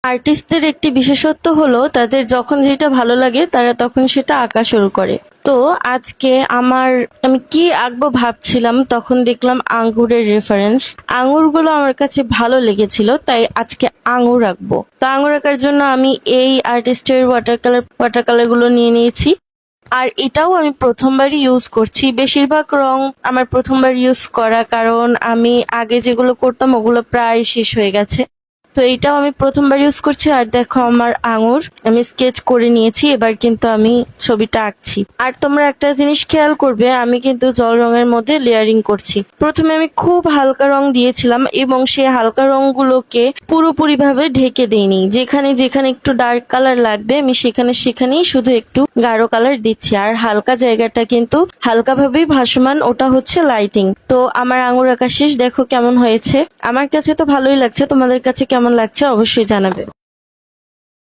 আর্টিস্টদের একটি বিশেষত্ব হলো তাদের যখন যেটা ভালো লাগে তারা তখন সেটা আঁকা শুরু করে। তো আজকে আমি কি আঁকবো ভাবছিলাম, তখন দেখলাম আঙ্গুরের রেফারেন্স। আঙ্গুরগুলো আমার কাছে ভালো লেগেছিল, তাই আজকে আঙ্গুর আঁকবো। তো আঙ্গুর আঁকার জন্য আমি এই আর্টিস্টের ওয়াটার কালার গুলো নিয়ে নিয়েছি। আর এটাও আমি প্রথমবারই ইউজ করছি। বেশিরভাগ রং আমার প্রথমবার ইউজ করা, কারণ আমি আগে যেগুলো করতাম ওগুলো প্রায় শেষ হয়ে গেছে। তো এইটাও আমি প্রথমবার ইউজ করছি। আর দেখো আমার আঙুর আমি স্কেচ করে নিয়েছি, এবার কিন্তু আমি ছবিটা আঁকছি। আর তোমরা একটা জিনিস খেয়াল করবে, আমি কিন্তু জল রঙের মধ্যে লেয়ারিং করছি। প্রথমে আমি খুব হালকা রং দিয়েছিলাম এবং সেই হালকা রংগুলোকে পুরোপুরি ভাবে ঢেকে দিইনি। যেখানে যেখানে একটু ডার্ক কালার লাগবে আমি সেখানেই শুধু একটু গাঢ় কালার দিচ্ছি। আর হালকা জায়গাটা কিন্তু হালকা ভাবেই ভাসমান, ওটা হচ্ছে লাইটিং। তো আমার আঙুর আঁকা শেষ, দেখো কেমন হয়েছে। আমার কাছে তো ভালোই লাগছে, তোমাদের কাছে কেমন লাগছে অবশ্যই জানাবে।